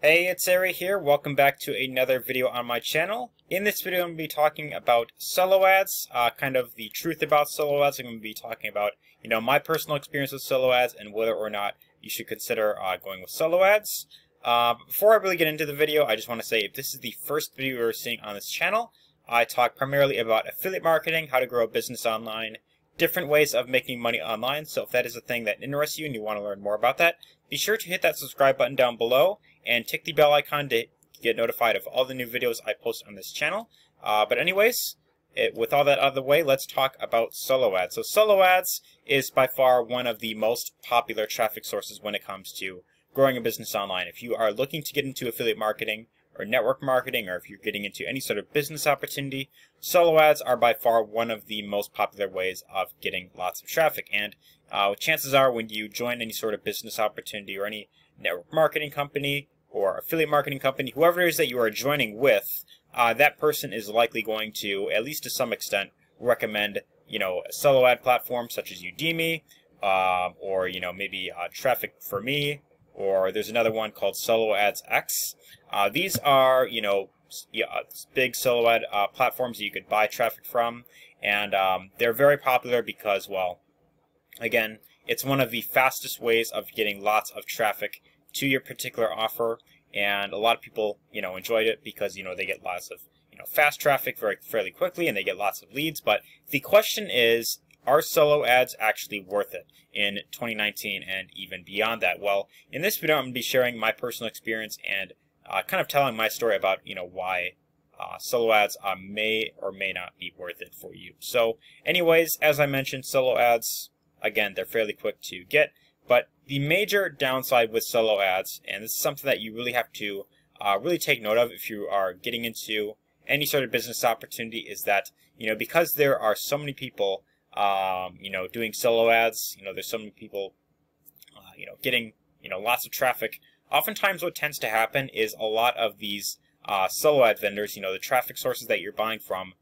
Hey, it's Arie here. Welcome back to another video on my channel. In this video, I'm going to be talking about solo ads, kind of the truth about solo ads. I'm going to be talking about, my personal experience with solo ads and whether or not you should consider going with solo ads. Before I really get into the video, I just want to say if this is the first video you're seeing on this channel, I talk primarily about affiliate marketing, how to grow a business online, different ways of making money online. So if that is a thing that interests you and you want to learn more about that, be sure to hit that subscribe button down below and tick the bell icon to get notified of all the new videos I post on this channel. But anyways, with all that out of the way, let's talk about solo ads. So solo ads is by far one of the most popular traffic sources when it comes to growing a business online. If you are looking to get into affiliate marketing or network marketing, or if you're getting into any sort of business opportunity, solo ads are by far one of the most popular ways of getting lots of traffic. And chances are when you join any sort of business opportunity or any network marketing company or affiliate marketing company, whoever it is that you are joining with, that person is likely going to, at least to some extent, recommend, a solo ad platform such as Udemy, or, maybe Traffic for Me, or there's another one called Solo Ads X. These are, big solo ad platforms that you could buy traffic from, and they're very popular because, well, again, it's one of the fastest ways of getting lots of traffic to your particular offer, and a lot of people, enjoyed it because, they get lots of, fast traffic fairly quickly, and they get lots of leads. But the question is, are solo ads actually worth it in 2019 and even beyond that? Well, in this video, I'm going to be sharing my personal experience and kind of telling my story about, why solo ads may or may not be worth it for you. So anyways, as I mentioned, solo ads, again, they're fairly quick to get, but the major downside with solo ads, and this is something that you really have to really take note of if you are getting into any sort of business opportunity, is that, because there are so many people, doing solo ads, there's so many people, getting, lots of traffic. Oftentimes what tends to happen is a lot of these solo ad vendors, the traffic sources that you're buying from,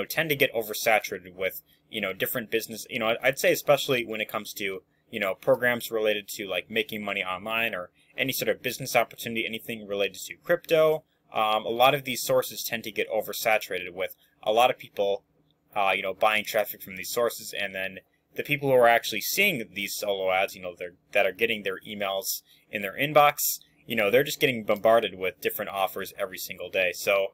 tend to get oversaturated with, different business, I'd say especially when it comes to, programs related to like making money online or any sort of business opportunity, anything related to crypto. A lot of these sources tend to get oversaturated with a lot of people, buying traffic from these sources, and then the people who are actually seeing these solo ads, that are getting their emails in their inbox, they're just getting bombarded with different offers every single day. So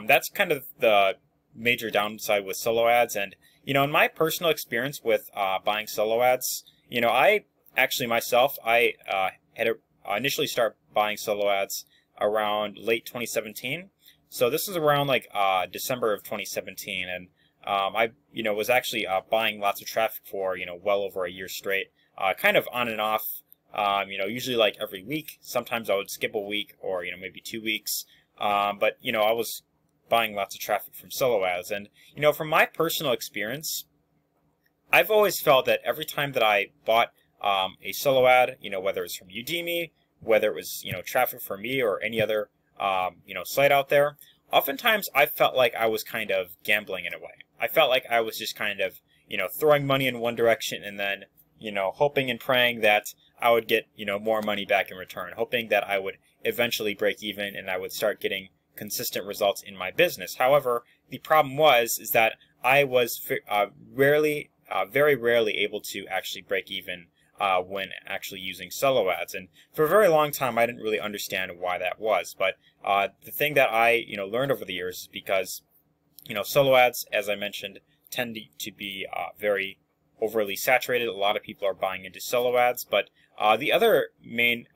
that's kind of the major downside with solo ads. And, in my personal experience with buying solo ads, I actually myself, I had to initially start buying solo ads around late 2017. So this was around like December of 2017, and I was actually buying lots of traffic for well over a year straight, kind of on and off. Usually like every week. Sometimes I would skip a week or maybe 2 weeks. But I was buying lots of traffic from solo ads, and from my personal experience, I've always felt that every time that I bought a solo ad, whether it's from Udemy, whether it was Traffic for Me or any other site out there, oftentimes I felt like I was kind of gambling in a way. I felt like I was just kind of throwing money in one direction and then hoping and praying that I would get more money back in return, hoping that I would eventually break even and I would start getting consistent results in my business. However, the problem is that I was very rarely able to actually break even when actually using solo ads. And for a very long time, I didn't really understand why that was. But the thing that I learned over the years is because solo ads, as I mentioned, tend to be very overly saturated. A lot of people are buying into solo ads. But the other main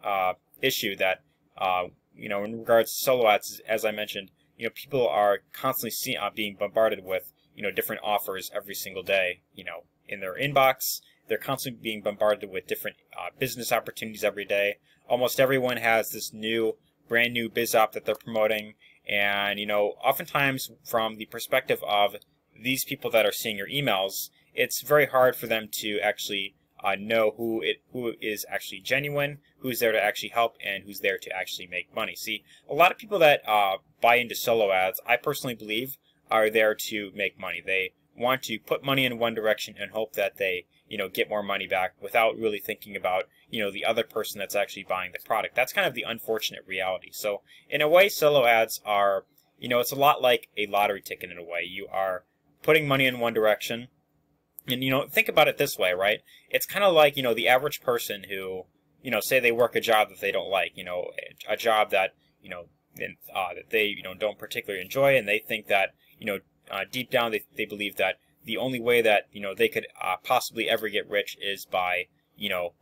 issue that in regards to solo ads is, as I mentioned, people are constantly being bombarded with different offers every single day, in their inbox. They're constantly being bombarded with different business opportunities every day. Almost everyone has this brand new biz op that they're promoting. And, oftentimes from the perspective of these people that are seeing your emails, it's very hard for them to actually know who is actually genuine, who's there to actually help, and who's there to actually make money. See, a lot of people that buy into solo ads, I personally believe, are there to make money. They want to put money in one direction and hope that they, get more money back without really thinking about, the other person that's actually buying the product. That's kind of the unfortunate reality. So in a way, solo ads are, it's a lot like a lottery ticket in a way. You are putting money in one direction. And, think about it this way, right? It's kind of like, the average person who, say they work a job that they don't like, a job that, that they, don't particularly enjoy, and they think that, deep down they believe that the only way that, they could possibly ever get rich is by,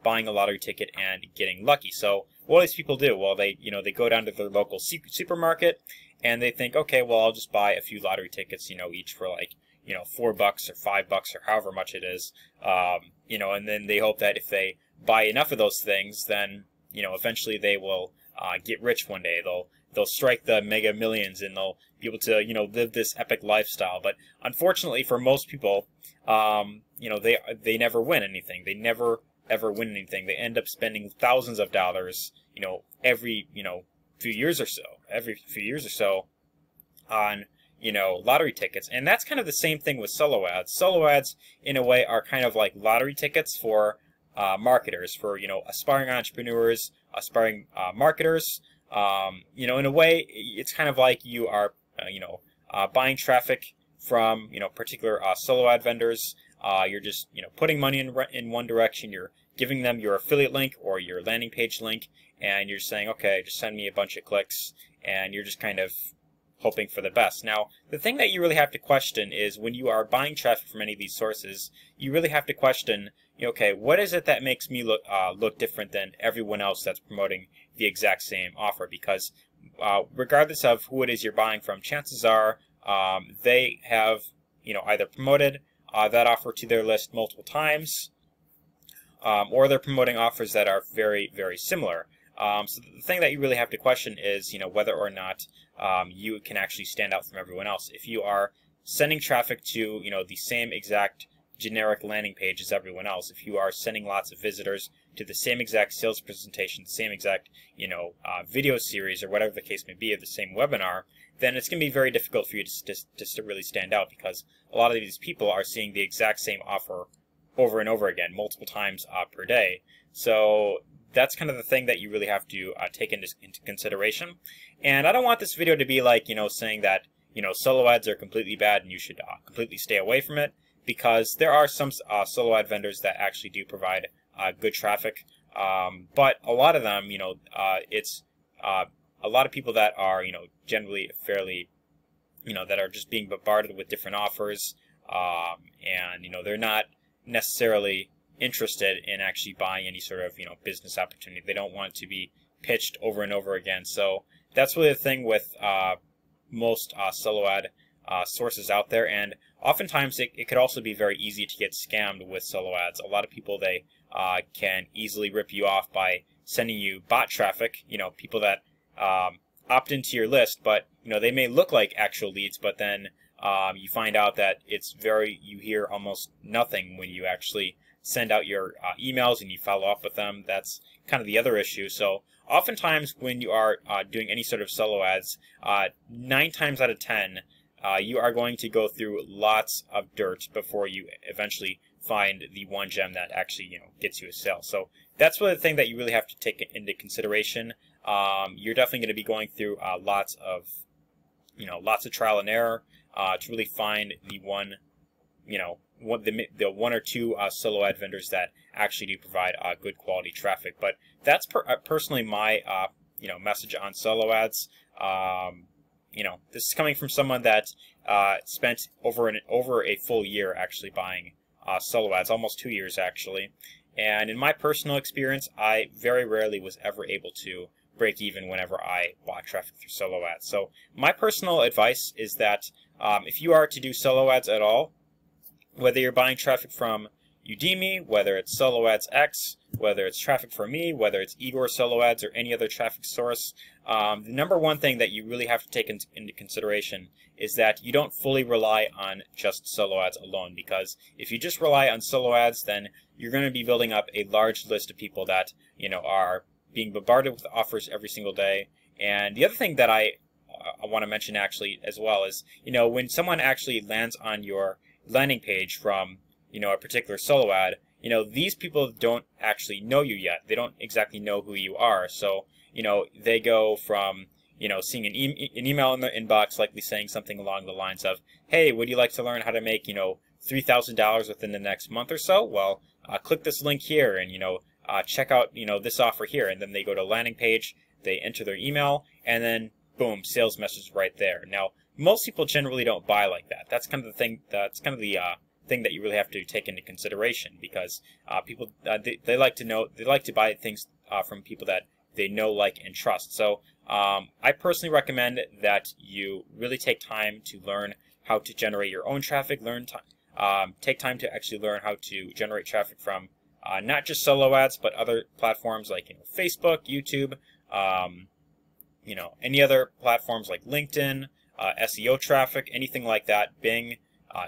buying a lottery ticket and getting lucky. So what do these people do? Well, they go down to their local supermarket and they think, okay, well, I'll just buy a few lottery tickets, each for like, $4 or $5 or however much it is, and then they hope that if they buy enough of those things, then, eventually they will get rich one day. They'll strike the mega millions and they'll be able to, live this epic lifestyle. But unfortunately for most people, they never win anything. They never ever win anything. They end up spending thousands of dollars, every, few years or so on, lottery tickets. And that's kind of the same thing with solo ads. Solo ads, in a way, are kind of like lottery tickets for marketers, for, aspiring entrepreneurs, aspiring marketers. In a way, it's kind of like you are, buying traffic from, particular solo ad vendors. You're just, putting money in one direction. You're giving them your affiliate link or your landing page link, and you're saying, okay, just send me a bunch of clicks, and you're just kind of hoping for the best. Now, the thing that you really have to question is when you are buying traffic from any of these sources, you really have to question, okay, what is it that makes me look different than everyone else that's promoting the exact same offer? Because regardless of who it is you're buying from, chances are they have, either promoted that offer to their list multiple times, or they're promoting offers that are very, very similar. So the thing that you really have to question is, whether or not you can actually stand out from everyone else. If you are sending traffic to, the same exact generic landing page as everyone else, if you are sending lots of visitors to the same exact sales presentation, same exact, video series or whatever the case may be, of the same webinar, then it's going to be very difficult for you to really stand out, because a lot of these people are seeing the exact same offer over and over again, multiple times per day. So that's kind of the thing that you really have to take into consideration. And I don't want this video to be like, saying that, solo ads are completely bad and you should completely stay away from it, because there are some solo ad vendors that actually do provide good traffic. But a lot of them, it's a lot of people that are, generally fairly, that are just being bombarded with different offers, and, they're not necessarily interested in actually buying any sort of, business opportunity. They don't want to be pitched over and over again. So that's really the thing with most solo ad sources out there. And oftentimes it could also be very easy to get scammed with solo ads. A lot of people, they can easily rip you off by sending you bot traffic, people that opt into your list, but they may look like actual leads, but then you find out that you hear almost nothing when you actually send out your emails and you follow up with them. That's kind of the other issue. So oftentimes when you are doing any sort of solo ads, 9 times out of 10, you are going to go through lots of dirt before you eventually find the one gem that actually, gets you a sale. So that's really the thing that you really have to take into consideration. You're definitely going to be going through lots of trial and error to really find the one, the 1 or 2 solo ad vendors that actually do provide good quality traffic. But that's personally my message on solo ads. This is coming from someone that spent over a full year actually buying solo ads, almost 2 years actually. And in my personal experience, I very rarely was ever able to break even whenever I bought traffic through solo ads. So my personal advice is that if you are to do solo ads at all, whether you're buying traffic from Udemy, whether it's Solo Ads X, whether it's traffic from me, whether it's Igor Solo Ads or any other traffic source, the number one thing that you really have to take into consideration is that you don't fully rely on just solo ads alone. Because if you just rely on solo ads, then you're going to be building up a large list of people that are being bombarded with offers every single day. And the other thing that I want to mention actually as well is, when someone actually lands on your landing page from a particular solo ad, these people don't actually know you yet. They don't exactly know who you are. So, they go from, seeing an email in their inbox, likely saying something along the lines of, hey, would you like to learn how to make, $3,000 within the next month or so? Well, click this link here and, check out, this offer here. And then they go to a landing page, they enter their email, and then boom, sales message right there. Now, most people generally don't buy like that. That's kind of the thing. That's kind of the thing that you really have to take into consideration, because people they like to buy things from people that they know, like, and trust. So I personally recommend that you really take time to learn how to generate your own traffic. Take time to actually learn how to generate traffic from not just solo ads, but other platforms like Facebook, YouTube, any other platforms like LinkedIn, SEO traffic, anything like that, Bing,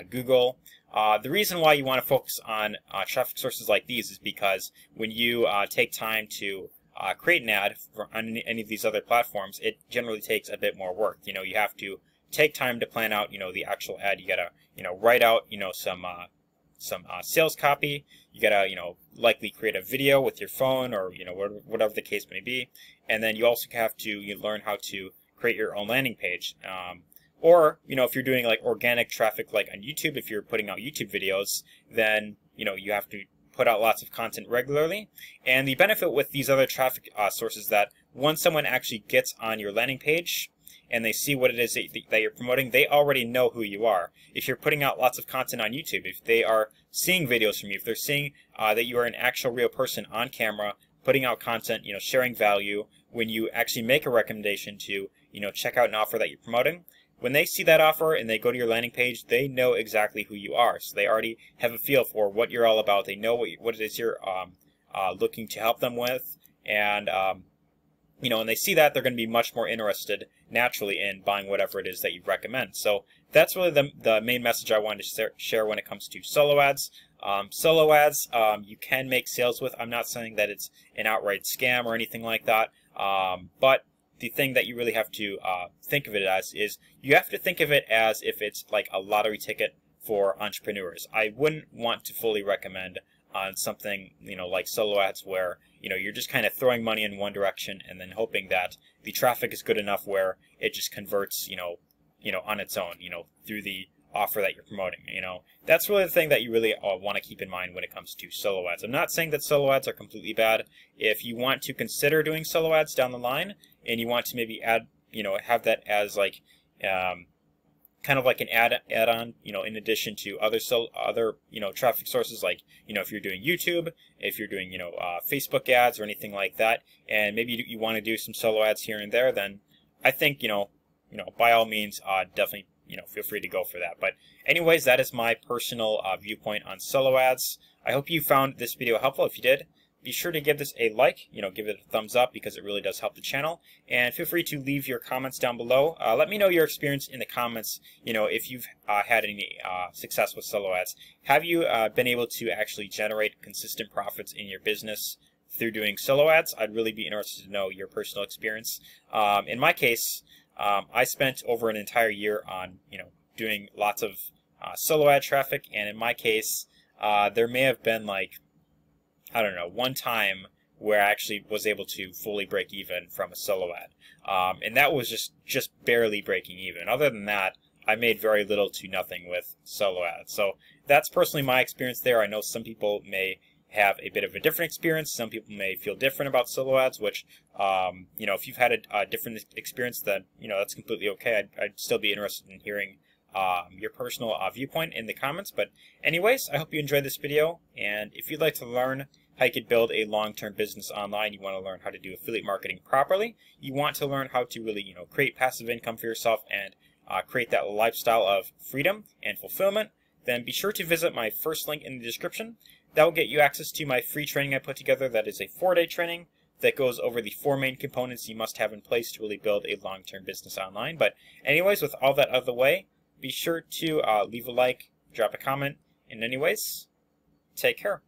Google. The reason why you want to focus on traffic sources like these is because when you take time to create an ad on any of these other platforms, it generally takes a bit more work. You have to take time to plan out, the actual ad. You gotta, write out, some sales copy. You gotta, likely create a video with your phone, or whatever the case may be. And then you also have to learn how to create your own landing page. Or if you're doing like organic traffic, like on YouTube, if you're putting out YouTube videos, then you have to put out lots of content regularly. And the benefit with these other traffic sources is that once someone actually gets on your landing page and they see what it is that you're promoting, they already know who you are. If you're putting out lots of content on YouTube, if they are seeing videos from you, if they're seeing that you are an actual real person on camera, putting out content, sharing value, when you actually make a recommendation to, check out an offer that you're promoting, when they see that offer and they go to your landing page, they know exactly who you are. So they already have a feel for what you're all about. They know what it is you're looking to help them with. And, when they see that, they're going to be much more interested naturally in buying whatever it is that you recommend. So that's really the main message I wanted to share when it comes to solo ads. Solo ads, you can make sales with. I'm not saying that it's an outright scam or anything like that. But the thing that you really have to think of it as is you have to think of it as if it's like a lottery ticket for entrepreneurs. I wouldn't want to fully recommend on something like solo ads where you're just kind of throwing money in one direction and then hoping that the traffic is good enough where it just converts on its own through the offer that you're promoting. That's really the thing that you really want to keep in mind when it comes to solo ads. I'm not saying that solo ads are completely bad. If you want to consider doing solo ads down the line and you want to maybe add, have that as like kind of like an add-on, in addition to other traffic sources, like if you're doing YouTube, if you're doing Facebook ads or anything like that, and maybe you want to do some solo ads here and there, then I think by all means definitely feel free to go for that. But anyways, that is my personal viewpoint on solo ads. I hope you found this video helpful. If you did, be sure to give this a like, give it a thumbs up, because it really does help the channel. And feel free to leave your comments down below. Let me know your experience in the comments, if you've had any success with solo ads. Have you been able to actually generate consistent profits in your business through doing solo ads? I'd really be interested to know your personal experience. In my case, I spent over an entire year on, doing lots of solo ad traffic, and in my case, there may have been like, I don't know, one time where I actually was able to fully break even from a solo ad. And that was just barely breaking even. Other than that, I made very little to nothing with solo ads. So that's personally my experience there. I know some people may have a bit of a different experience. Some people may feel different about solo ads, which, if you've had a different experience, then, that's completely okay. I'd still be interested in hearing your personal viewpoint in the comments. But anyways, I hope you enjoyed this video. And if you'd like to learn how you could build a long-term business online, you want to learn how to do affiliate marketing properly, you want to learn how to really, create passive income for yourself and create that lifestyle of freedom and fulfillment, then be sure to visit my first link in the description. That will get you access to my free training I put together. That is a 4-day training that goes over the 4 main components you must have in place to really build a long-term business online. But anyways, with all that out of the way, be sure to leave a like, drop a comment, and anyways, take care.